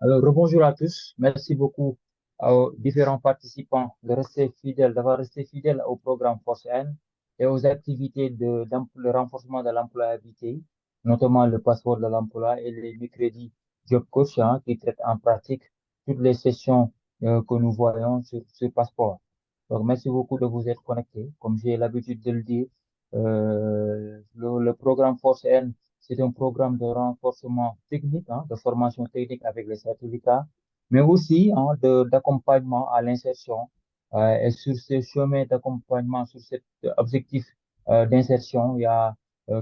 Alors, rebonjour à tous. Merci beaucoup aux différents participants d'avoir resté fidèles au programme Force N et aux activités de renforcement de l'employabilité, notamment le passeport de l'emploi et les mercredis Job Coach, hein, qui traitent en pratique toutes les sessions que nous voyons sur ce passeport. Donc, merci beaucoup de vous être connectés. Comme j'ai l'habitude de le dire, le programme Force N, c'est un programme de renforcement technique, hein, de formation technique avec les certificats, mais aussi hein, d'accompagnement à l'insertion. Et sur ce chemin d'accompagnement, sur cet objectif d'insertion, il y a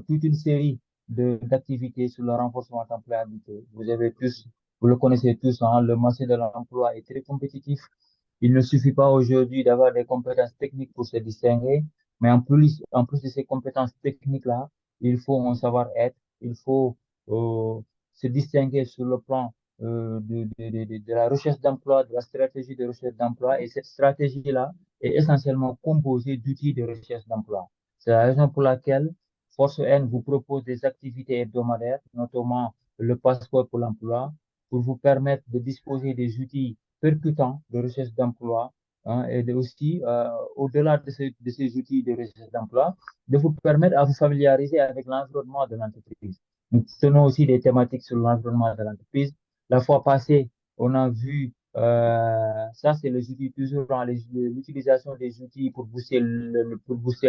toute une série d'activités sur le renforcement de l'employabilité. Vous le connaissez tous, hein, le marché de l'emploi est très compétitif. Il ne suffit pas aujourd'hui d'avoir des compétences techniques pour se distinguer, mais en plus de ces compétences techniques-là, il faut un savoir-être, il faut se distinguer sur le plan de la recherche d'emploi, de la stratégie de recherche d'emploi. Et cette stratégie-là est essentiellement composée d'outils de recherche d'emploi. C'est la raison pour laquelle Force N vous propose des activités hebdomadaires, notamment le passeport pour l'emploi, pour vous permettre de disposer des outils percutants de recherche d'emploi, hein, aussi, au-delà de ces outils de recherche d'emploi, de vous permettre à vous familiariser avec l'environnement de l'entreprise. Nous tenons aussi des thématiques sur l'environnement de l'entreprise. La fois passée, on a vu, ça c'est les outils, toujours dans l'utilisation des outils pour booster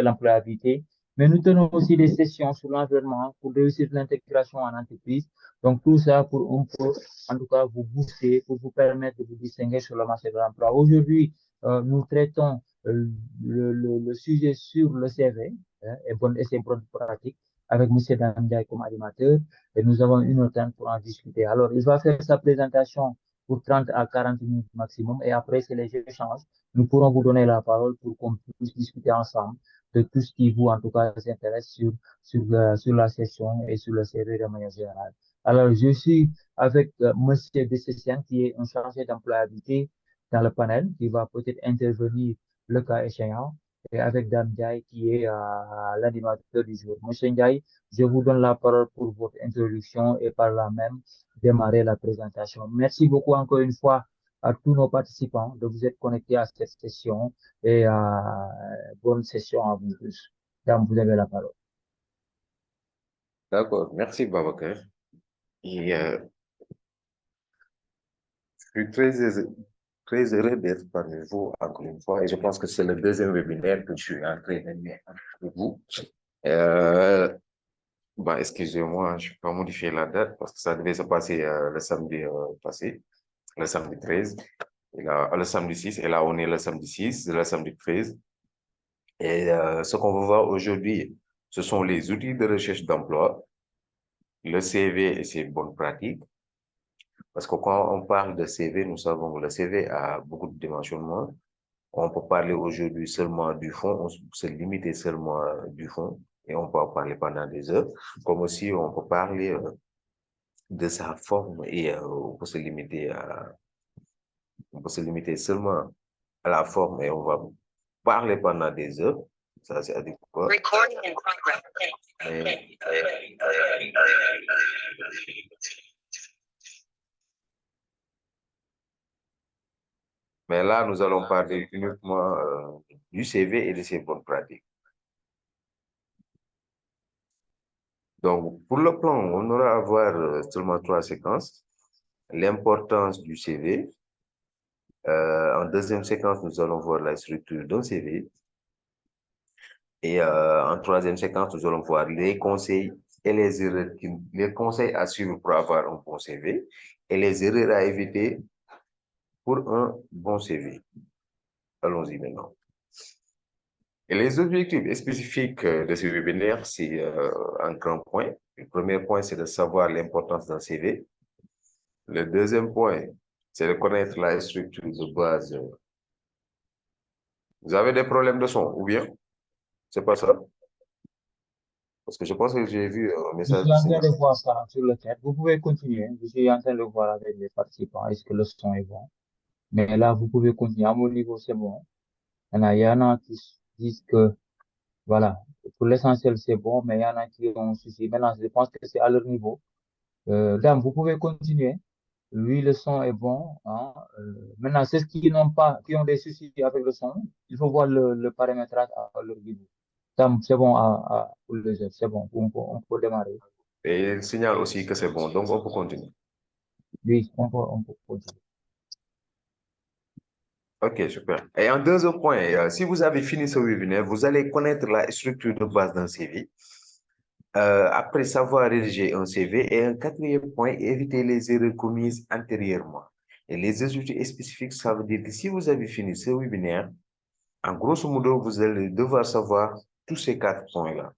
l'employabilité. Mais nous tenons aussi des sessions sur l'environnement pour réussir l'intégration en entreprise. Donc tout ça pour un peu, en tout cas, vous booster, pour vous permettre de vous distinguer sur le marché de l'emploi. Aujourd'hui, nous traitons le sujet sur le CV, hein, et ses bonnes pratiques avec M. Damdiaye comme animateur, et nous avons une heure pour en discuter. Alors, il va faire sa présentation pour 30 à 40 minutes maximum, et après, c'est les échanges. Nous pourrons vous donner la parole pour qu'on puisse discuter ensemble de tout ce qui vous, en tout cas, intéresse sur la session et sur le CV de manière générale. Alors, je suis avec Monsieur Bessessian, qui est un chargé d'employabilité dans le panel, qui va peut-être intervenir le cas échéant, et avec Dame Ndiaye, qui est l'animateur du jour. Monsieur Ndiaye, je vous donne la parole pour votre introduction et par là même démarrer la présentation. Merci beaucoup encore une fois à tous nos participants de vous être connectés à cette session et bonne session à vous tous. Dame, vous avez la parole. D'accord, merci Babacar. Et je suis très heureux d'être parmi vous encore une fois. Et je pense que c'est le deuxième webinaire que je suis en train de faire avec vous. Euh, excusez-moi, je ne peux pas modifier la date parce que ça devait se passer le samedi passé, le samedi 13, et là, le samedi 6, et là on est le samedi 6, le samedi 13. Et ce qu'on va voir aujourd'hui, ce sont les outils de recherche d'emploi, le CV et ses bonnes pratiques. Parce que quand on parle de CV, nous savons que le CV a beaucoup de dimensionnements. On peut parler aujourd'hui seulement du fond, on peut se limiter seulement du fond et on peut en parler pendant des heures. Comme aussi, on peut parler de sa forme et on peut se limiter seulement à la forme et on va parler pendant des heures. Ça, c'est adéquat. Recording in progress. Mais, mais là, nous allons parler uniquement du CV et de ses bonnes pratiques. Donc, pour le plan, on aura à voir seulement 3 séquences. L'importance du CV. En deuxième séquence, nous allons voir la structure d'un CV. Et en troisième séquence, nous allons voir les conseils et les conseils à suivre pour avoir un bon CV et les erreurs à éviter pour un bon CV. Allons-y maintenant. Et les objectifs spécifiques de ce webinaire, c'est un grand point. Le premier point, c'est de savoir l'importance d'un CV. Le deuxième point, c'est de connaître la structure de base. Vous avez des problèmes de son, ou bien? C'est pas ça? Parce que je pense que j'ai vu un Je message suis du en train Seigneur. de voir ça sur le chat. Vous pouvez continuer. Je suis en train de voir avec les participants. Est-ce que le son est bon? Mais là, vous pouvez continuer. À mon niveau, c'est bon. Il y en a qui disent que, voilà, pour l'essentiel, c'est bon, mais il y en a qui ont un souci. Maintenant, je pense que c'est à leur niveau. Dame, vous pouvez continuer. Oui, le son est bon, hein. Maintenant, ceux qui n'ont pas, qui ont des soucis avec le son, il faut voir le paramétrage à leur niveau. Ça, c'est bon pour les autres, c'est bon, on peut démarrer. Et il signale aussi que c'est bon, donc on peut continuer. Oui, on peut continuer. Ok, super. Et en deuxième point, si vous avez fini ce webinaire, vous allez connaître la structure de base d'un CV. Après savoir rédiger un CV. Et un quatrième point, éviter les erreurs commises antérieurement. Et les objectifs spécifiques, ça veut dire que si vous avez fini ce webinaire, en grosso modo, vous allez devoir savoir tous ces quatre points-là.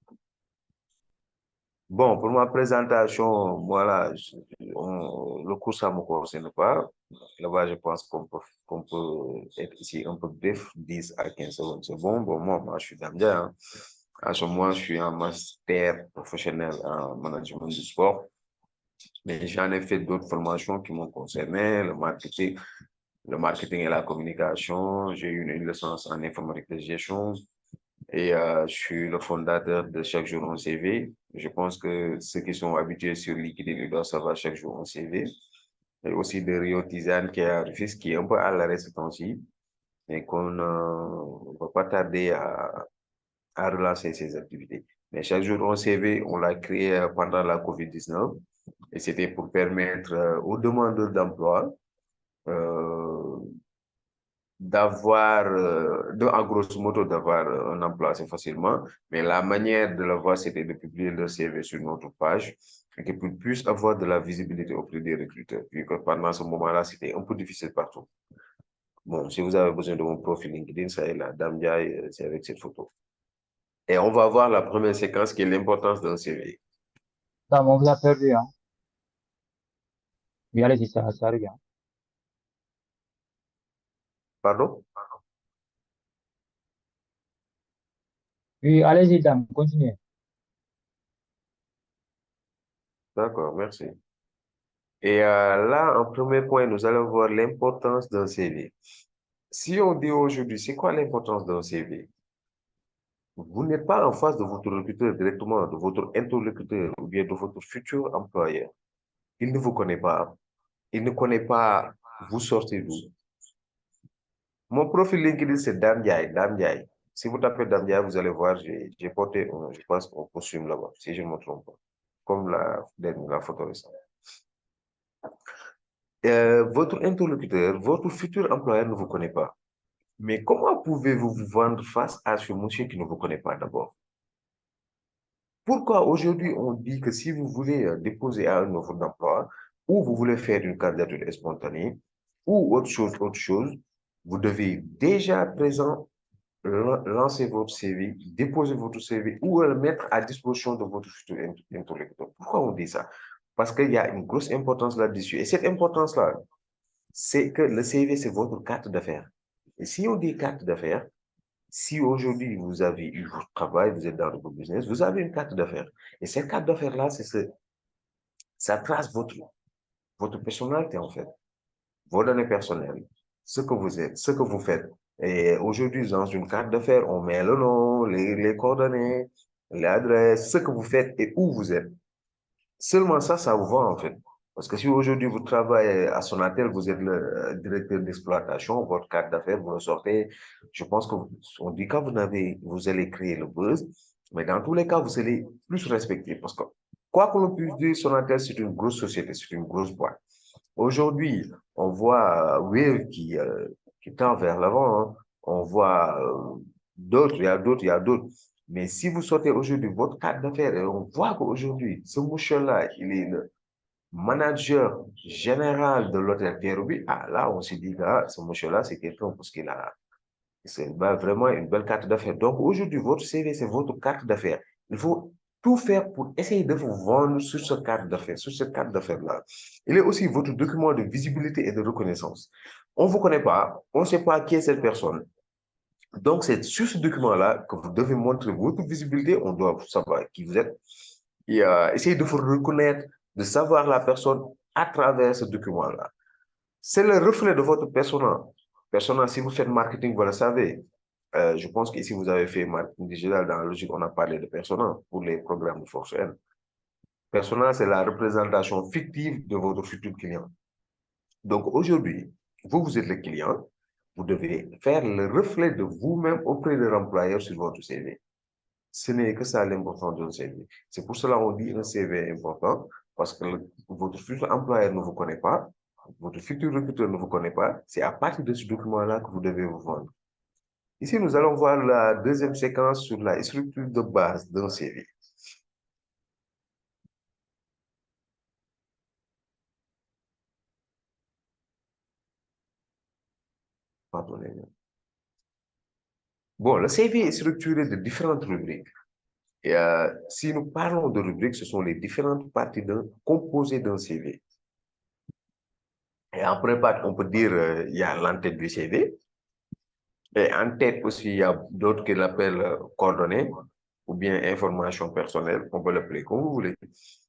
Bon, pour ma présentation, voilà, le cours, ça ne me concerne pas. Là-bas, je pense qu'on peut être ici un peu bref, 10 à 15 secondes, c'est bon. Bon, moi, je suis Damdia, hein. À ce moment, je suis en master professionnel en management du sport. Mais j'en ai fait d'autres formations qui m'ont concerné, le marketing et la communication. J'ai eu une licence en informatique de gestion. Et je suis le fondateur de Chaque jour un CV. Je pense que ceux qui sont habitués sur LinkedIn, ils doivent savoir Chaque jour un CV. Et aussi de Rio Tizane qui est à Rufisque, qui est un peu à l'arrêt ce temps-ci, mais qu'on ne va pas tarder à relancer ses activités. Mais Chaque jour un CV, on l'a créé pendant la COVID-19 et c'était pour permettre aux demandeurs d'emploi euh, d'avoir, en grosso modo, d'avoir un emploi assez facilement. Mais la manière de l'avoir, c'était de publier leur CV sur notre page et qu'ils puissent avoir de la visibilité auprès des recruteurs. Vu que pendant ce moment-là, c'était un peu difficile partout. Bon, si vous avez besoin de mon profil LinkedIn, ça est là, Dame Ndiaye, c'est avec cette photo. Et on va voir la première séquence qui est l'importance d'un CV. Ça, on vous a perdu, hein. Oui, allez-y, ça revient. Pardon? Oui, allez-y, dame, continuez. D'accord, merci. Et là, en premier point, nous allons voir l'importance d'un CV. Si on dit aujourd'hui, c'est quoi l'importance d'un CV? Vous n'êtes pas en face de votre recruteur directement, de votre interlocuteur ou bien de votre futur employeur. Il ne vous connaît pas. Il ne connaît pas vous sortez d'où. Mon profil LinkedIn, c'est Dame Ndiaye, Dame Ndiaye. Si vous tapez Dame Ndiaye, vous allez voir, j'ai porté, je pense, un costume là-bas, si je ne me trompe pas, comme la photo récente. Votre interlocuteur, votre futur employeur ne vous connaît pas. Mais comment pouvez-vous vous vendre face à ce monsieur qui ne vous connaît pas d'abord? Pourquoi aujourd'hui on dit que si vous voulez déposer à un offre d'emploi ou vous voulez faire une candidature spontanée ou autre chose, vous devez déjà à présent lancer votre CV, déposer votre CV ou le mettre à disposition de votre futur interlocuteur. Pourquoi on dit ça? Parce qu'il y a une grosse importance là-dessus. Et cette importance-là, c'est que le CV, c'est votre carte d'affaires. Et si on dit carte d'affaires, si aujourd'hui vous avez eu votre travail, vous êtes dans le business, vous avez une carte d'affaires. Et cette carte d'affaires-là, ça trace votre personnalité en fait, vos données personnelles, ce que vous êtes, ce que vous faites. Et aujourd'hui, dans une carte d'affaires, on met le nom, les coordonnées, l'adresse, ce que vous faites et où vous êtes. Seulement ça vous vend en fait. Parce que si aujourd'hui vous travaillez à Sonatel, vous êtes le directeur d'exploitation, votre carte d'affaires, vous le sortez. Je pense qu'on dit quand vous allez créer le buzz, mais dans tous les cas, vous allez plus respecter. Parce que quoi que l'on puisse dire, Sonatel, c'est une grosse société, c'est une grosse boîte. Aujourd'hui, on voit Wave qui tend vers l'avant, hein. On voit d'autres, il y a d'autres, il y a d'autres. Mais si vous sortez aujourd'hui votre carte d'affaires et on voit qu'aujourd'hui, ce monsieur-là, il est le manager général de l'hôtel Pierre-Louis, ah, là, on se dit que ah, ce monsieur-là, c'est quelqu'un parce qu'il a c'est vraiment une belle carte d'affaires. Donc aujourd'hui, votre CV, c'est votre carte d'affaires. Il faut tout faire pour essayer de vous vendre sur cette carte d'affaires, sur cette carte d'affaires-là. Il est aussi votre document de visibilité et de reconnaissance. On ne vous connaît pas, on ne sait pas qui est cette personne. Donc, c'est sur ce document-là que vous devez montrer votre visibilité. On doit savoir qui vous êtes et essayer de vous reconnaître, de savoir la personne à travers ce document-là. C'est le reflet de votre persona. Persona, si vous faites marketing, vous le savez. Je pense qu'ici, vous avez fait marketing digital. Dans la logique, on a parlé de persona pour les programmes de force N. Persona, c'est la représentation fictive de votre futur client. Donc aujourd'hui, vous êtes le client, vous devez faire le reflet de vous-même auprès de l'employeur sur votre CV. Ce n'est que ça l'importance d'un CV. C'est pour cela qu'on dit un CV est important, parce que votre futur employeur ne vous connaît pas, votre futur recruteur ne vous connaît pas. C'est à partir de ce document-là que vous devez vous vendre. Ici, nous allons voir la deuxième séquence sur la structure de base d'un CV. Pardonnez-moi. Bon, le CV est structuré de différentes rubriques. Et si nous parlons de rubriques, ce sont les différentes parties composées d'un CV. Et en prépa, on peut dire il y a l'entête du CV. Et en tête aussi, il y a d'autres qui l'appellent coordonnées ou bien information personnelle. On peut l'appeler comme vous voulez.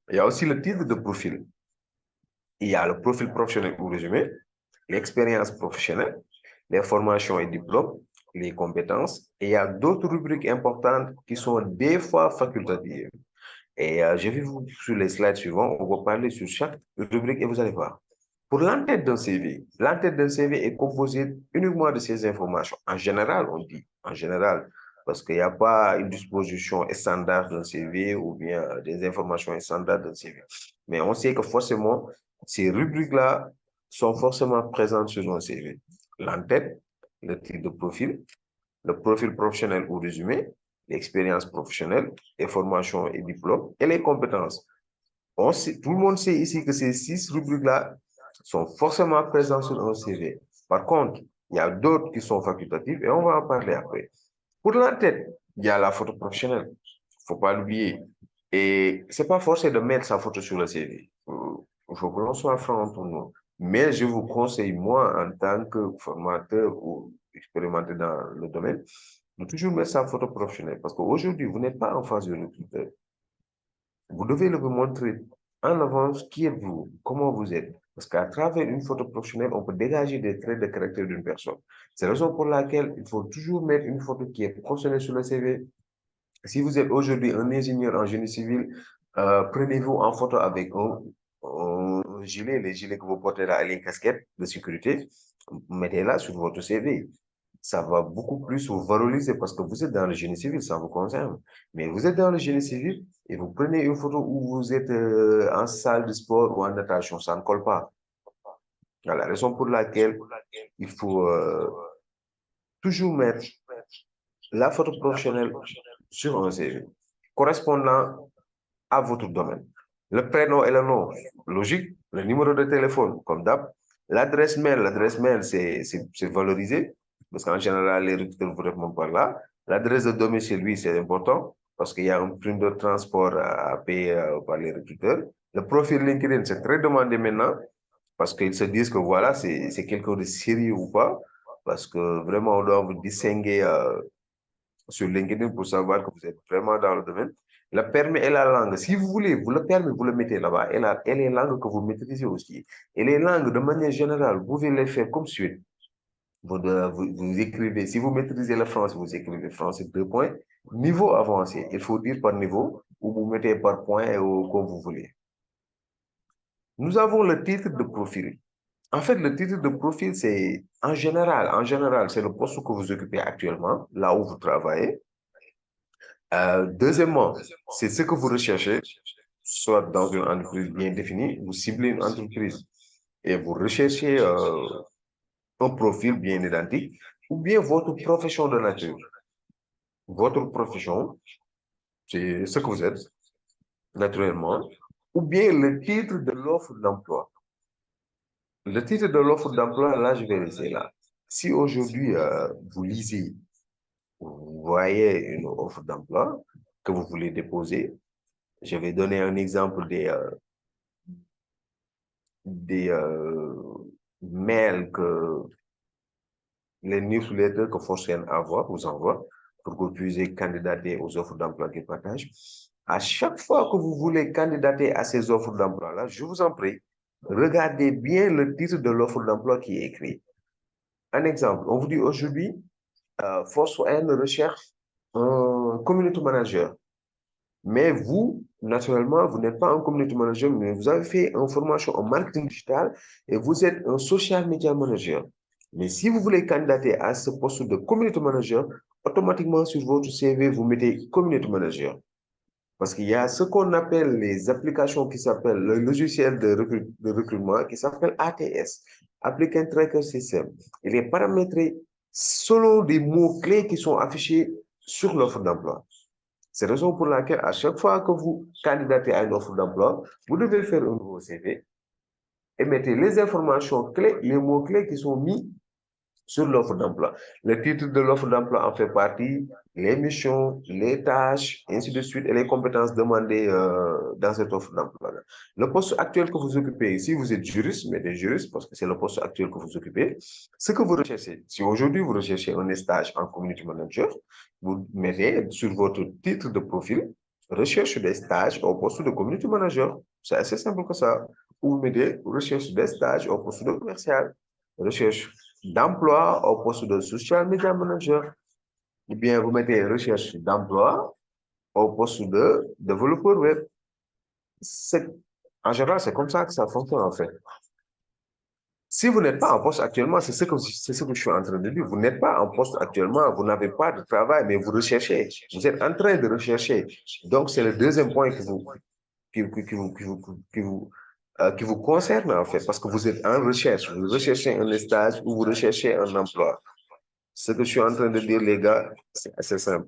Il y a aussi le titre de profil. Il y a le profil professionnel ou résumé, l'expérience professionnelle, les formations et diplômes, les compétences. Et il y a d'autres rubriques importantes qui sont des fois facultatives. Et je vais vous, sur les slides suivants, on va parler sur chaque rubrique et vous allez voir. Pour l'entête d'un CV, l'entête d'un CV est composée uniquement de ces informations. En général, on dit, en général, parce qu'il n'y a pas une disposition standard d'un CV ou bien des informations standards d'un CV. Mais on sait que forcément, ces rubriques-là sont forcément présentes sur un CV. L'entête, le titre de profil, le profil professionnel ou résumé, l'expérience professionnelle, les formations et diplômes et les compétences. Tout le monde sait ici que ces 6 rubriques-là sont forcément présentes sur un CV. Par contre, il y a d'autres qui sont facultatives et on va en parler après. Pour l'entête, il y a la photo professionnelle. Il ne faut pas l'oublier. Et ce n'est pas forcé de mettre sa photo sur le CV. Il faut que l'on soit franc entre nous. Mais je vous conseille, moi, en tant que formateur ou expérimenté dans le domaine, de toujours mettre sa photo professionnelle. Parce qu'aujourd'hui, vous n'êtes pas en phase de recruteur. Vous devez le montrer en avance qui êtes-vous, comment vous êtes. Parce qu'à travers une photo professionnelle, on peut dégager des traits de caractère d'une personne. C'est la raison pour laquelle il faut toujours mettre une photo qui est professionnelle sur le CV. Si vous êtes aujourd'hui un ingénieur en génie civil, prenez-vous en photo avec un gilet, les gilets que vous portez là, les casquettes de sécurité, mettez-la sur votre CV. Ça va beaucoup plus vous valoriser parce que vous êtes dans le génie civil, ça vous concerne. Mais vous êtes dans le génie civil et vous prenez une photo où vous êtes en salle de sport ou en natation, ça ne colle pas. C'est la raison pour laquelle il faut toujours mettre la photo professionnelle sur un CV, correspondant à votre domaine. Le prénom et le nom, logique. Le numéro de téléphone, comme d'hab. L'adresse mail, c'est valorisé, parce qu'en général, les recruteurs vous répondent par là. L'adresse de domicile, lui, c'est important, parce qu'il y a un prime de transport à payer par les recruteurs. Le profil LinkedIn, c'est très demandé maintenant, parce qu'ils se disent que voilà, c'est quelqu'un de sérieux ou pas, parce que vraiment, on doit vous distinguer sur LinkedIn pour savoir que vous êtes vraiment dans le domaine. Le permis et la langue, si vous voulez, vous le permis, vous le mettez là-bas. Et les langues que vous maîtrisez aussi. Et les langues, de manière générale, vous pouvez les faire comme suit. Vous écrivez, si vous maîtrisez le français, vous écrivez français 2 points. Niveau avancé, il faut dire par niveau, ou vous mettez par point ou comme vous voulez. Nous avons le titre de profil. En fait, le titre de profil, c'est en général, c'est le poste que vous occupez actuellement, là où vous travaillez. Deuxièmement, c'est ce que vous recherchez, soit dans une entreprise bien définie, vous ciblez une entreprise et vous recherchez un profil bien identique, ou bien votre profession de nature. Votre profession, c'est ce que vous êtes, naturellement, ou bien le titre de l'offre d'emploi. Le titre de l'offre d'emploi, là, je vais laisser là. Si aujourd'hui, vous lisez, vous voyez une offre d'emploi que vous voulez déposer, je vais donner un exemple des mails que les newsletters que Fortune vous envoie pour que vous puissiez candidater aux offres d'emploi qu'ils partagent. À chaque fois que vous voulez candidater à ces offres d'emploi-là, je vous en prie, regardez bien le titre de l'offre d'emploi qui est écrit. Un exemple, on vous dit aujourd'hui, Force N recherche un community manager. Mais vous, naturellement, vous n'êtes pas un community manager, mais vous avez fait une formation en marketing digital et vous êtes un social media manager. Mais si vous voulez candidater à ce poste de community manager, automatiquement sur votre CV, vous mettez community manager. Parce qu'il y a ce qu'on appelle les applications qui s'appellent le logiciel de recrutement qui s'appelle ATS, Applicant Tracker System. Il est paramétré selon des mots-clés qui sont affichés sur l'offre d'emploi. C'est la raison pour laquelle, à chaque fois que vous candidatez à une offre d'emploi, vous devez faire un nouveau CV et mettez les informations clés, les mots-clés qui sont mis sur l'offre d'emploi. Le titre de l'offre d'emploi en fait partie, les missions, les tâches, ainsi de suite, et les compétences demandées dans cette offre d'emploi. Le poste actuel que vous occupez, si vous êtes juriste, mettez juriste parce que c'est le poste actuel que vous occupez. Ce que vous recherchez, si aujourd'hui vous recherchez un stage en community manager, vous mettez sur votre titre de profil recherche des stages au poste de community manager. C'est assez simple que ça. Ou vous mettez recherche des stages au poste de commercial, recherche d'emploi au poste de social media manager, ou bien vous mettez recherche d'emploi au poste de développeur web. En général, c'est comme ça que ça fonctionne en fait. Si vous n'êtes pas en poste actuellement, c'est ce que je suis en train de dire. Vous n'êtes pas en poste actuellement, vous n'avez pas de travail, mais vous recherchez. Vous êtes en train de rechercher. Donc, c'est le deuxième point qui vous concerne en fait, parce que vous êtes en recherche. Vous recherchez un stage ou vous recherchez un emploi. Ce que je suis en train de dire, les gars, c'est assez simple.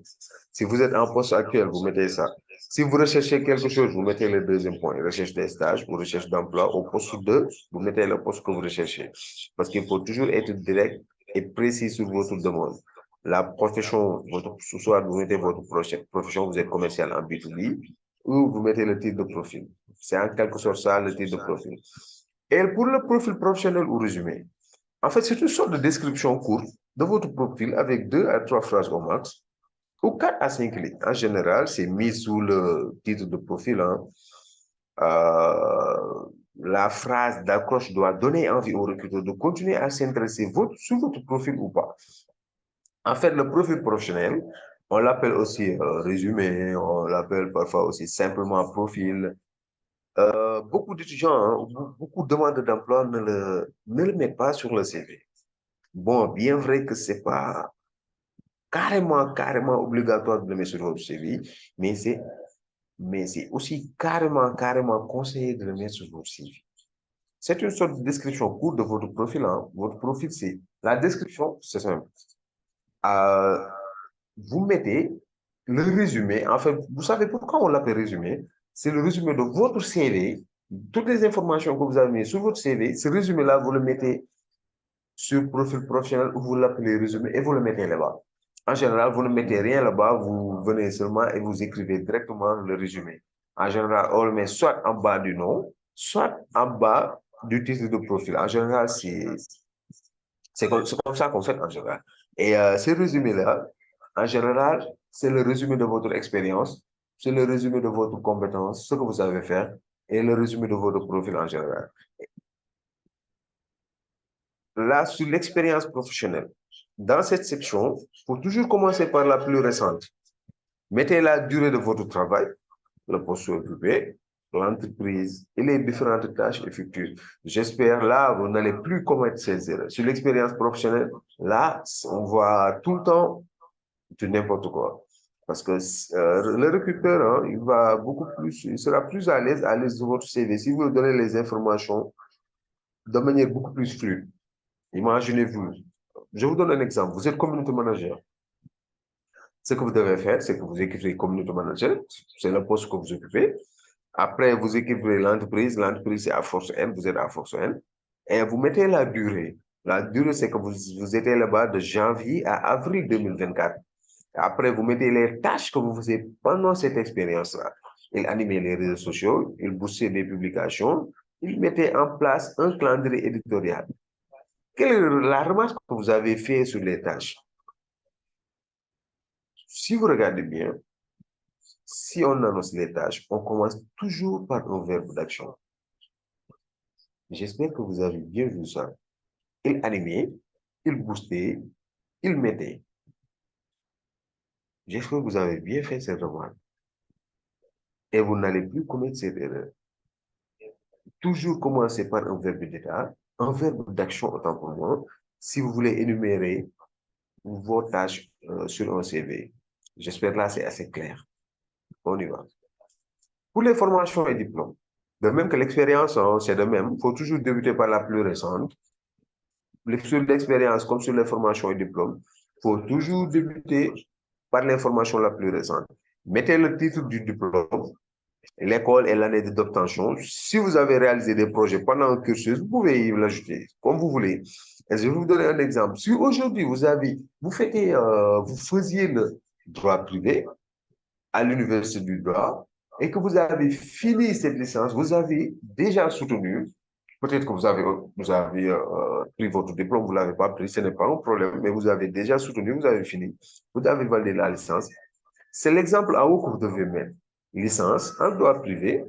Si vous êtes en poste actuel, vous mettez ça. Si vous recherchez quelque chose, vous mettez le deuxième point, recherche des stages ou recherche d'emploi. Au poste 2, vous mettez le poste que vous recherchez. Parce qu'il faut toujours être direct et précis sur votre demande. La profession, soit vous mettez votre profession, vous êtes commercial en B2B, ou vous mettez le titre de profil. C'est en quelque sorte ça, le titre de profil. Et pour le profil professionnel ou résumé, en fait, c'est une sorte de description courte de votre profil avec 2 à 3 phrases au max, ou 4 à 5 lignes. En général, c'est mis sous le titre de profil. Hein. La phrase d'accroche doit donner envie au recruteur de continuer à s'intéresser sur votre profil ou pas. En fait, le profil professionnel, on l'appelle aussi résumé, on l'appelle parfois aussi simplement profil. Beaucoup d'étudiants, hein, beaucoup de demandeurs d'emploi ne le mettent pas sur le CV. Bon, bien vrai que c'est pas carrément obligatoire de le mettre sur votre CV, mais c'est aussi carrément conseillé de le mettre sur votre CV. C'est une sorte de description courte de votre profil. Hein. Votre profil, c'est la description, c'est simple. Euh, vous mettez le résumé. En fait, vous savez pourquoi on l'appelle résumé? C'est le résumé de votre CV. Toutes les informations que vous avez mises sur votre CV, ce résumé-là, vous le mettez sur profil professionnel, vous l'appelez résumé et vous le mettez là-bas. En général, vous ne mettez rien là-bas, vous venez seulement et vous écrivez directement le résumé. En général, on le met soit en bas du nom, soit en bas du titre de profil. En général, c'est comme ça qu'on fait en général. Et ce résumé-là, en général, c'est le résumé de votre expérience, c'est le résumé de votre compétence, ce que vous savez faire, et le résumé de votre profil en général. Là, sur l'expérience professionnelle, dans cette section, il faut toujours commencer par la plus récente. Mettez la durée de votre travail, le poste occupé, l'entreprise et les différentes tâches effectuées. J'espère là, vous n'allez plus commettre ces erreurs. Sur l'expérience professionnelle, là, on voit tout le temps de n'importe quoi. Parce que le recruteur, hein, il sera plus à l'aise de votre CV si vous lui donnez les informations de manière beaucoup plus fluide. Imaginez-vous, je vous donne un exemple. Vous êtes community manager. Ce que vous devez faire, c'est que vous écrivez community manager, c'est le poste que vous occupez. Après, vous écrivez l'entreprise. L'entreprise, c'est à force N, vous êtes à force N. Et vous mettez la durée. La durée, c'est que vous étiez là-bas de janvier à avril 2024. Après, vous mettez les tâches que vous faisiez pendant cette expérience-là. Il animait les réseaux sociaux, il boostait des publications, il mettait en place un calendrier éditorial. Quelle est la remarque que vous avez faite sur les tâches? Si vous regardez bien, si on annonce les tâches, on commence toujours par un verbe d'action. J'espère que vous avez bien vu ça. Il animait, il boostait, il mettait. J'espère que vous avez bien fait cette remarque. et vous n'allez plus commettre cette erreur. Toujours commencer par un verbe d'état, un verbe d'action autant pour moi, si vous voulez énumérer vos tâches sur un CV. J'espère que là, c'est assez clair. On y va. Pour les formations et diplômes, de même que l'expérience, hein, c'est de même. Il faut toujours débuter par la plus récente. Sur l'expérience comme sur les formations et diplômes, il faut toujours débuter par l'information la plus récente. Mettez le titre du diplôme, l'école et l'année d'obtention. Si vous avez réalisé des projets pendant un cursus, vous pouvez l'ajouter comme vous voulez. Et je vais vous donner un exemple. Si aujourd'hui vous faisiez le droit privé à l'université du droit et que vous avez fini cette licence, vous avez déjà soutenu. Peut-être que vous avez pris votre diplôme, vous ne l'avez pas pris, ce n'est pas un problème, mais vous avez déjà soutenu, vous avez fini, vous avez validé la licence. C'est l'exemple en haut que vous devez mettre. Licence en droit privé,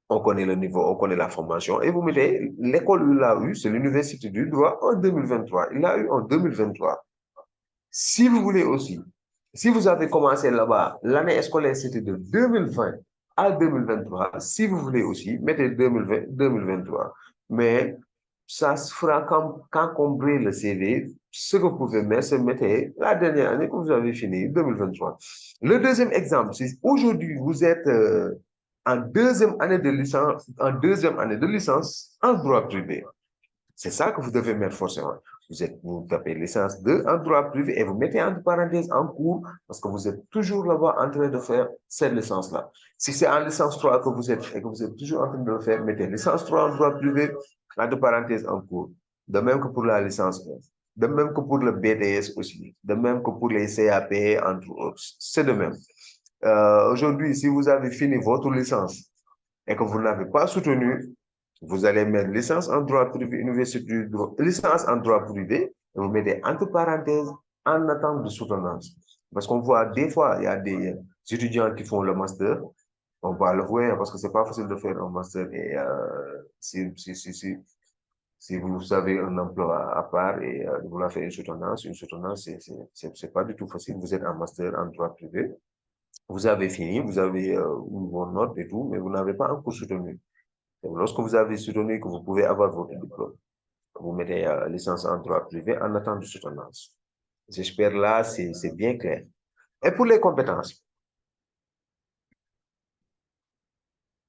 on connaît le niveau, on connaît la formation, et vous mettez l'école où il a eu, c'est l'université du droit en 2023. Il l'a eu en 2023. Si vous voulez aussi, si vous avez commencé là-bas, l'année scolaire, c'était de 2020 à 2023. Si vous voulez aussi, mettez 2020, 2023. Mais ça se fera qu'encombrer le CV. Ce que vous pouvez mettre, c'est mettre la dernière année que vous avez fini, 2023. Le deuxième exemple, c'est aujourd'hui, vous êtes en deuxième année de licence, en droit privé. C'est ça que vous devez mettre forcément. Vous tapez licence 2 en droit privé et vous mettez entre parenthèses en cours parce que vous êtes toujours là-bas en train de faire cette licence-là. Si c'est en licence 3 que vous êtes et que vous êtes toujours en train de le faire, mettez licence 3 en droit privé, entre parenthèses en cours. De même que pour la licence 1. De même que pour le BTS aussi. De même que pour les CAP, entre autres. C'est de même. Aujourd'hui, si vous avez fini votre licence et que vous n'avez pas soutenu, vous allez mettre licence en droit privé, université du droit, licence en droit privé, et vous mettez entre parenthèses en attente de soutenance. Parce qu'on voit des fois, il y a des étudiants qui font le master, on va le voir parce que c'est pas facile de faire un master et si vous avez un emploi à part et vous la faites une soutenance, c'est pas du tout facile. Vous êtes en master en droit privé, vous avez fini, vous avez une bonne note et tout, mais vous n'avez pas encore soutenu. Lorsque vous avez soutenu que vous pouvez avoir votre diplôme, vous mettez licence en droit privé en attente de soutenance. J'espère là, c'est bien clair. Et pour les compétences,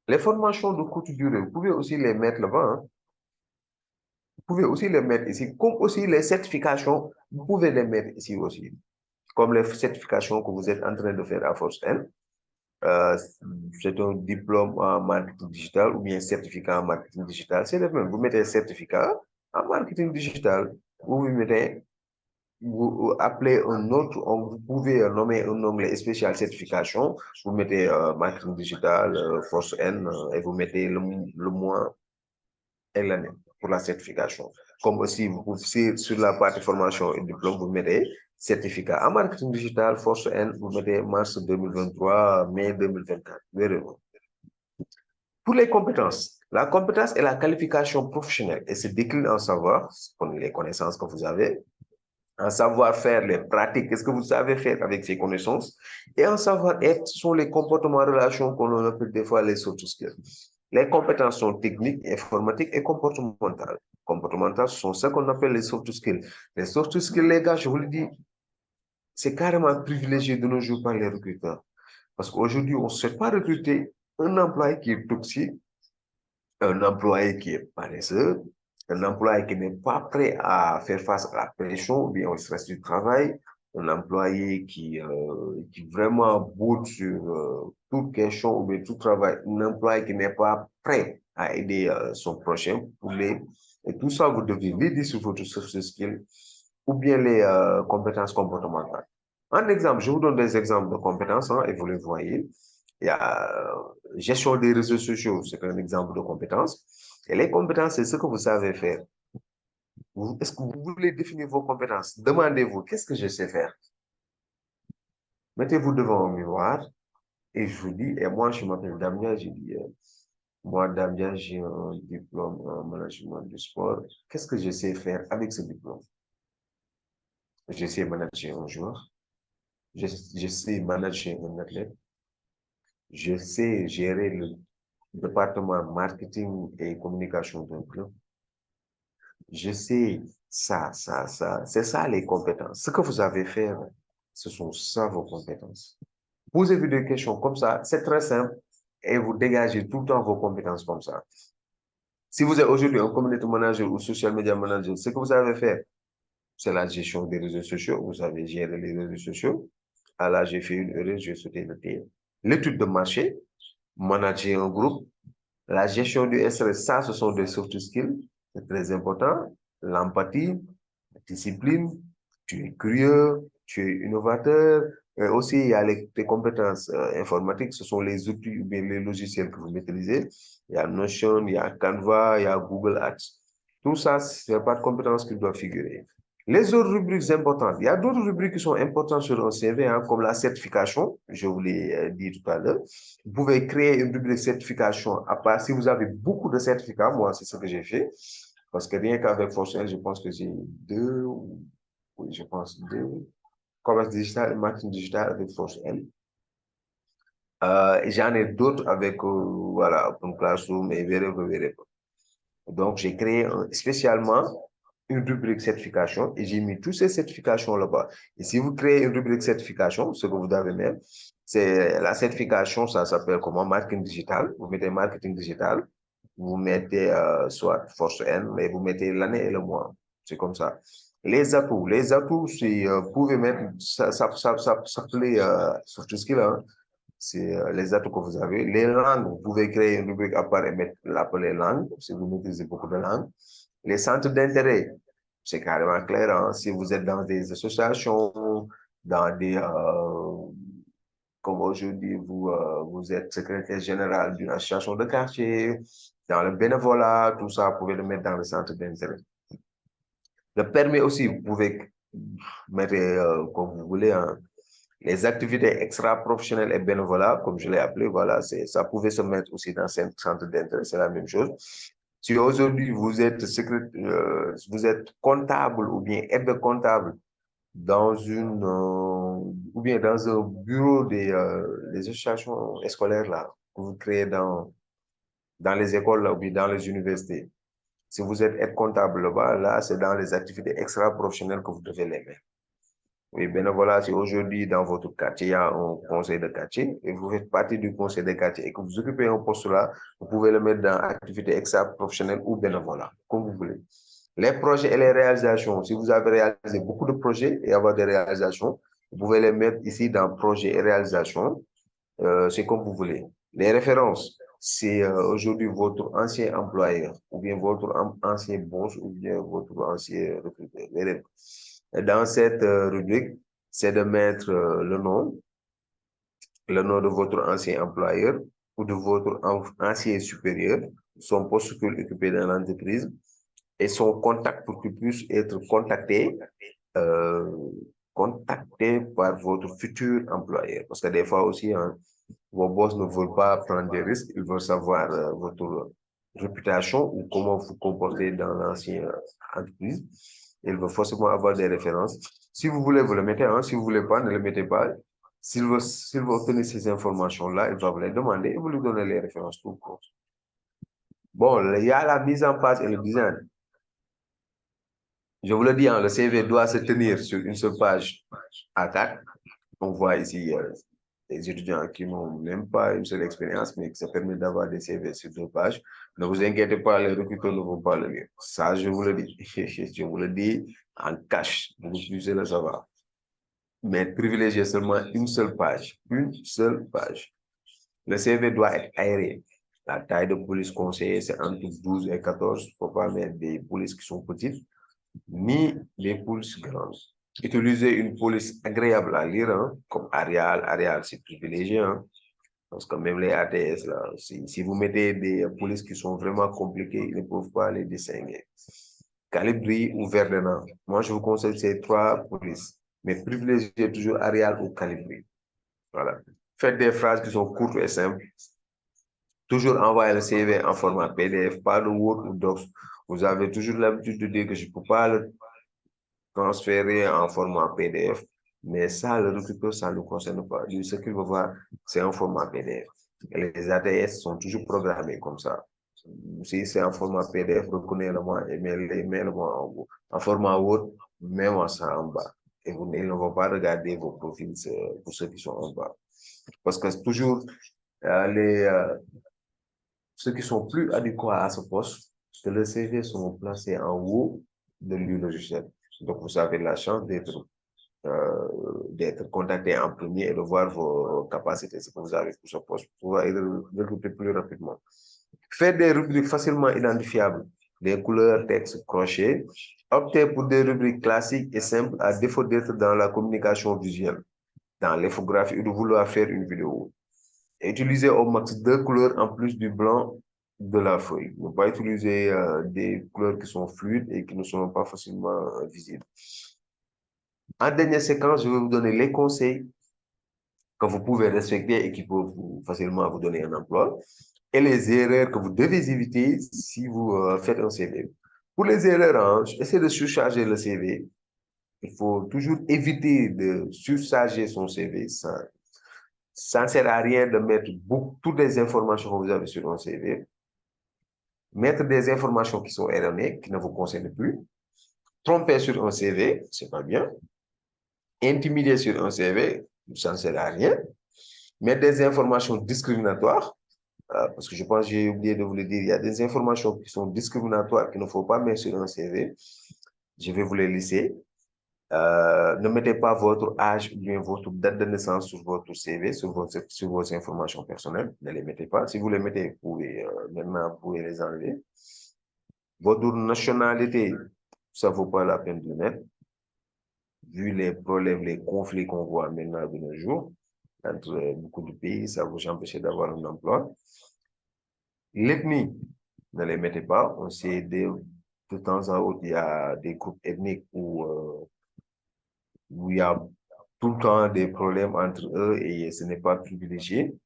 les formations de courte durée, vous pouvez aussi les mettre là-bas. Hein. Vous pouvez aussi les mettre ici, comme aussi les certifications, vous pouvez les mettre ici aussi. Comme les certifications que vous êtes en train de faire à Force N. C'est un diplôme en marketing digital ou bien certificat en marketing digital. C'est le même. Vous mettez certificat en marketing digital. Vous appelez un autre, vous pouvez nommer un onglet spécial certification. Vous mettez marketing digital, Force N, et vous mettez le mois et l'année pour la certification. Comme aussi, vous pouvez, sur la partie formation et diplôme, vous mettez certificat en marketing digital, Force N, vous mettez mars 2023, mai 2024. Pour les compétences, la compétence est la qualification professionnelle et se décline en savoir, les connaissances que vous avez, en savoir-faire, les pratiques, qu'est-ce que vous savez faire avec ces connaissances, et en savoir-être sont les comportements, relations qu'on appelle des fois les soft skills. Les compétences sont techniques, informatiques et comportementales. Comportementales sont ce qu'on appelle les soft skills. Les soft skills, les gars, je vous le dis, c'est carrément privilégié de nos jours par les recruteurs. Parce qu'aujourd'hui, on ne sait pas recruter un employé qui est toxique, un employé qui est paresseux, un employé qui n'est pas prêt à faire face à la pression ou bien au stress du travail, un employé qui vraiment boude sur toute question ou bien tout travail, un employé qui n'est pas prêt à aider son prochain et tout ça, vous devez l'aider sur votre soft skill ou bien les compétences comportementales. Un exemple, je vous donne des exemples de compétences hein, et vous les voyez. Il y a gestion des réseaux sociaux, c'est un exemple de compétences. Et les compétences, c'est ce que vous savez faire. Est-ce que vous voulez définir vos compétences? Demandez-vous, qu'est-ce que je sais faire? Mettez-vous devant un miroir et je vous dis, et moi, je m'appelle Damien, je dis, moi, Damien, j'ai un diplôme en management du sport. Qu'est-ce que je sais faire avec ce diplôme? Je sais manager un joueur, je sais manager un athlète, Je sais gérer le département marketing et communication d'un club. Je sais ça. C'est ça les compétences. Ce que vous avez fait, ce sont ça vos compétences. Posez-vous des questions comme ça, c'est très simple et vous dégagez tout le temps vos compétences comme ça. Si vous êtes aujourd'hui un community manager ou social media manager, ce que vous savez faire, c'est la gestion des réseaux sociaux. Vous savez gérer les réseaux sociaux. Ah là, j'ai fait une erreur, j'ai sauté le thé. L'étude de marché, manager un groupe, la gestion du stress, ça, ce sont des soft skills. C'est très important. L'empathie, la discipline, tu es curieux, tu es innovateur. Et aussi, il y a les compétences informatiques, ce sont les outils ou bien les logiciels que vous maîtrisez. Il y a Notion, il y a Canva, il y a Google Ads. Tout ça, c'est pas de compétences qui doivent figurer. Les autres rubriques importantes, il y a d'autres rubriques qui sont importantes sur un CV, hein, comme la certification, je vous l'ai dit tout à l'heure. Vous pouvez créer une rubrique de certification à part si vous avez beaucoup de certificats. Moi, c'est ce que j'ai fait. Parce que rien qu'avec Forcel, je pense que j'ai oui, je pense deux, commerce digital et marketing digital avec Forcel. J'en ai d'autres avec, voilà, Open Classroom et Wherever. Donc, j'ai créé spécialement une rubrique certification et j'ai mis toutes ces certifications là-bas. Et si vous créez une rubrique certification, ce que vous devez mettre, c'est la certification, ça s'appelle comment? Marketing digital. Vous mettez marketing digital, vous mettez soit Force N, mais vous mettez l'année et le mois. C'est comme ça. Les atouts, c'est, vous pouvez mettre, ça s'appelait soft skill, hein. C'est les atouts que vous avez. Les langues, vous pouvez créer une rubrique à part et mettre l'appeler langue, si vous maîtrisez beaucoup de langues. Les centres d'intérêt, c'est carrément clair, hein. Si vous êtes dans des associations, dans des, comme aujourd'hui, vous êtes secrétaire général d'une association de quartier, dans le bénévolat, tout ça, vous pouvez le mettre dans le centre d'intérêt. Le permis aussi, vous pouvez mettre comme vous voulez, hein. Les activités extra-professionnelles et bénévolat, comme je l'ai appelé, voilà, ça pouvait se mettre aussi dans un centre d'intérêt, c'est la même chose. Si aujourd'hui vous êtes comptable ou bien aide comptable dans ou bien dans un bureau des associations scolaires là, que vous créez dans les écoles là, ou bien dans les universités. Si vous êtes aide comptable là-bas, là, c'est dans les activités extra-professionnelles que vous devez les mettre. Oui, bénévolat, si aujourd'hui dans votre quartier, il y a un conseil de quartier et vous faites partie du conseil de quartier et que vous occupez un poste là, vous pouvez le mettre dans activité extra-professionnelle ou bénévolat, comme vous voulez. Les projets et les réalisations, si vous avez réalisé beaucoup de projets et avoir des réalisations, vous pouvez les mettre ici dans projets et réalisations. C'est comme vous voulez. Les références, c'est aujourd'hui votre ancien employeur ou bien votre ancien boss ou bien votre ancien recruteur. Dans cette rubrique, c'est de mettre le nom de votre ancien employeur ou de votre ancien supérieur, son poste qu'il occupait dans l'entreprise et son contact pour qu'il puisse être euh, contacté par votre futur employeur. Parce que des fois aussi, hein, vos boss ne veulent pas prendre des risques, ils veulent savoir votre réputation ou comment vous comportez dans l'ancienne entreprise. Ils veulent forcément avoir des références. Si vous voulez, vous le mettez, hein. Si vous ne voulez pas, ne le mettez pas. S'il veut obtenir ces informations-là, il va vous les demander et vous lui donnez les références tout court. Bon, il y a la mise en place et le design. Je vous le dis, hein, le CV doit se tenir sur une seule page A4. On voit ici des étudiants qui n'ont même pas une seule expérience, mais qui se permettent d'avoir des CV sur 2 pages. Ne vous inquiétez pas, les recruteurs ne vont pas le lire. Ça, je vous le dis. Je vous le dis en cash. Vous puissiez le savoir. Mais privilégiez seulement une seule page. Une seule page. Le CV doit être aéré. La taille de police conseillée, c'est entre 12 et 14. Il ne faut pas mettre des polices qui sont petites, ni des polices grandes. Utilisez une police agréable à lire, hein, comme Arial. Arial, c'est privilégié, hein, parce que même les ATS, là, si vous mettez des polices qui sont vraiment compliquées, ils ne peuvent pas les distinguer. Calibri ou Verdena. Moi, je vous conseille ces 3 polices, mais privilégiez toujours Arial ou Calibri. Voilà. Faites des phrases qui sont courtes et simples. Toujours envoyer le CV en format PDF, pas de Word ou Docs. Vous avez toujours l'habitude de dire que je ne peux pas le transférer en format PDF. Mais ça, le recruteur, ça ne le concerne pas. Lui, ce qu'il veut voir, c'est un format PDF. Et les ATS sont toujours programmés comme ça. Si c'est un format PDF, reconnaissez-le-moi et mettez-le-moi en haut. En format Word, mets-moi ça en bas. Et ils ne vont pas regarder vos profils pour ceux qui sont en bas. Parce que toujours, ceux qui sont plus adéquats à ce poste, que les CV sont placés en haut de logiciel. Donc, vous avez la chance d'être contacté en premier et de voir vos capacités, ce que vous avez pour ce poste, pour pouvoir recruter plus rapidement. Faites des rubriques facilement identifiables, des couleurs, textes, crochets. Optez pour des rubriques classiques et simples à défaut d'être dans la communication visuelle, dans l'infographie ou de vouloir faire une vidéo. Utilisez au max 2 couleurs en plus du blanc de la feuille. Ne pas utiliser des couleurs qui sont fluides et qui ne sont pas facilement visibles. En dernière séquence, je vais vous donner les conseils que vous pouvez respecter et qui peuvent facilement vous donner un emploi et les erreurs que vous devez éviter si vous faites un CV. Pour les erreurs, essayez de surcharger le CV. Il faut toujours éviter de surcharger son CV. Ça ne sert à rien de mettre toutes les informations que vous avez sur un CV. Mettre des informations qui sont erronées, qui ne vous concernent plus. Tromper sur un CV, c'est pas bien. Intimider sur un CV, ça ne sert à rien. Mettre des informations discriminatoires, parce que je pense que j'ai oublié de vous le dire, il y a des informations qui sont discriminatoires qu'il ne faut pas mettre sur un CV. Je vais vous les laisser. Ne mettez pas votre âge ou bien votre date de naissance sur votre CV, sur vos informations personnelles. Ne les mettez pas. Si vous les mettez, maintenant, vous pouvez les enlever. Votre nationalité, ça ne vaut pas la peine de le mettre, vu les problèmes, les conflits qu'on voit maintenant de nos jours entre beaucoup de pays, ça vous empêche d'avoir un emploi. L'ethnie, ne les mettez pas. On sait de temps en temps, il y a des groupes ethniques où il y a tout le temps des problèmes entre eux et ce n'est pas privilégié.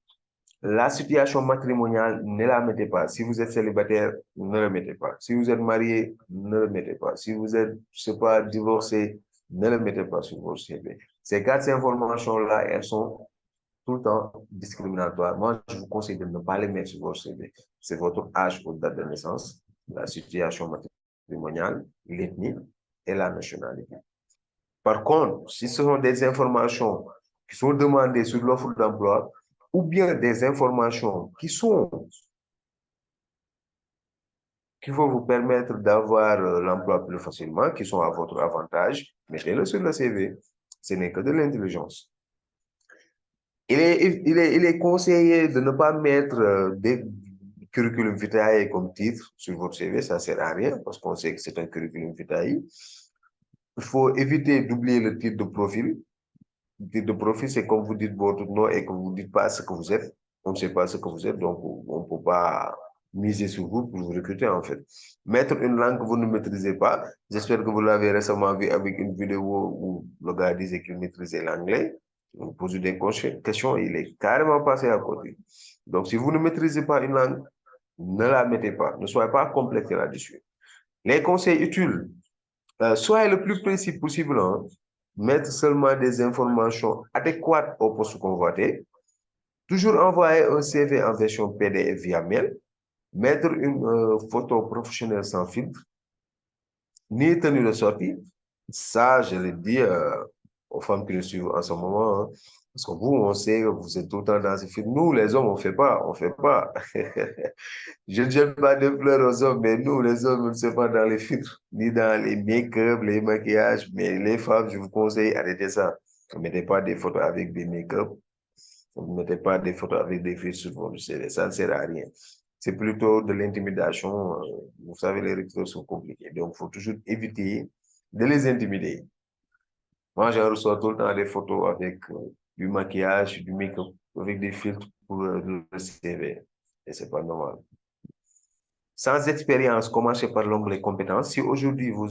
La situation matrimoniale, ne la mettez pas. Si vous êtes célibataire, ne le mettez pas. Si vous êtes marié, ne le mettez pas. Si vous êtes, je sais pas, divorcé, ne le mettez pas sur votre CV. Ces 4 informations-là, elles sont tout le temps discriminatoires. Moi, je vous conseille de ne pas les mettre sur votre CV. C'est votre âge ou date de naissance, la situation matrimoniale, l'ethnie et la nationalité. Par contre, si ce sont des informations qui sont demandées sur l'offre d'emploi ou bien des informations qui vont vous permettre d'avoir l'emploi plus facilement, qui sont à votre avantage, mettez-le sur le CV. Ce n'est que de l'intelligence. Il est conseillé de ne pas mettre des curriculum vitae comme titre sur votre CV, ça ne sert à rien parce qu'on sait que c'est un curriculum vitae. Il faut éviter d'oublier le titre de profil. Le titre de profil, c'est comme vous dites votre nom et que vous ne dites pas ce que vous êtes. On ne sait pas ce que vous êtes, donc on ne peut pas miser sur vous pour vous recruter en fait. Mettre une langue que vous ne maîtrisez pas, j'espère que vous l'avez récemment vu avec une vidéo où le gars disait qu'il maîtrisait l'anglais. On pose des questions, il est carrément passé à côté. Donc, si vous ne maîtrisez pas une langue, ne la mettez pas. Ne soyez pas complexé là-dessus. Les conseils utiles, soyez le plus précis possible. Hein. Mettre seulement des informations adéquates au poste convoité. Toujours envoyer un CV en version PDF via mail. Mettre une photo professionnelle sans filtre. Ni tenue de sortie. Ça, je le dis aux femmes qui le suivent en ce moment. Hein. Parce que vous, on sait que vous êtes tout le temps dans ces films. Nous, les hommes, on ne fait pas. On fait pas. Je ne jette pas de fleurs aux hommes, mais nous, les hommes, on ne sommes pas dans les filtres, ni dans les make-up, les maquillages. Mais les femmes, je vous conseille, arrêtez ça. Ne mettez pas des photos avec des make-up. Ne mettez pas des photos avec des filtres sur votre CV. Ça ne sert à rien. C'est plutôt de l'intimidation. Vous savez, les recruteurs sont compliqués. Donc, il faut toujours éviter de les intimider. Moi, je reçois tout le temps des photos avec du maquillage, du make-up, avec des filtres pour le CV. Et ce n'est pas normal. Sans expérience, commencez par l'onglet compétences. Si aujourd'hui vous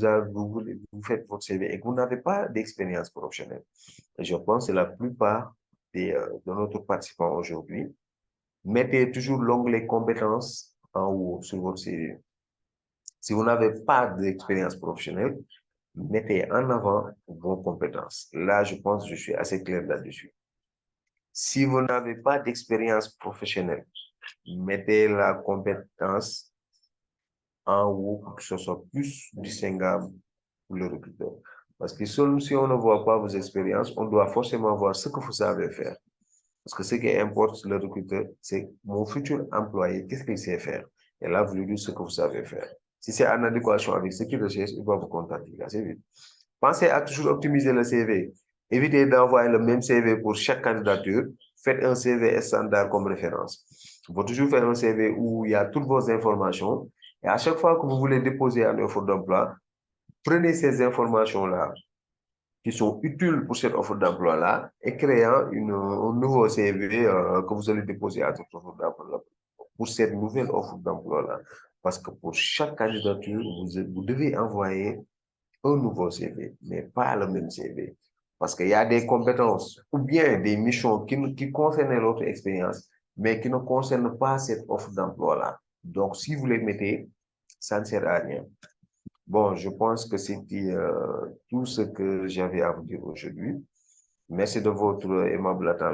faites votre CV et que vous n'avez pas d'expérience professionnelle, je pense que la plupart de notre participants aujourd'hui, mettez toujours l'onglet compétences en haut sur votre CV. Si vous n'avez pas d'expérience professionnelle, mettez en avant vos compétences. Là, je pense que je suis assez clair là-dessus. Si vous n'avez pas d'expérience professionnelle, mettez la compétence en haut pour que ce soit plus distinguable pour le recruteur. Parce que seul si on ne voit pas vos expériences, on doit forcément voir ce que vous savez faire. Parce que ce qui importe le recruteur, c'est mon futur employé, qu'est-ce qu'il sait faire? Et là, vous lui dites ce que vous savez faire. Si c'est en adéquation avec ce qu'il recherche, il va vous contacter assez vite. Pensez à toujours optimiser le CV. Évitez d'envoyer le même CV pour chaque candidature. Faites un CV standard comme référence. Il faut toujours faire un CV où il y a toutes vos informations. Et à chaque fois que vous voulez déposer une offre d'emploi, prenez ces informations-là qui sont utiles pour cette offre d'emploi-là et créez un nouveau CV que vous allez déposer à cette offre d'emploi pour cette nouvelle offre d'emploi-là. Parce que pour chaque candidature, vous devez envoyer un nouveau CV, mais pas le même CV. Parce qu'il y a des compétences ou bien des missions qui concernent l'autre expérience, mais qui ne concernent pas cette offre d'emploi-là. Donc, si vous les mettez, ça ne sert à rien. Bon, je pense que c'était tout ce que j'avais à vous dire aujourd'hui. Merci de votre aimable attention.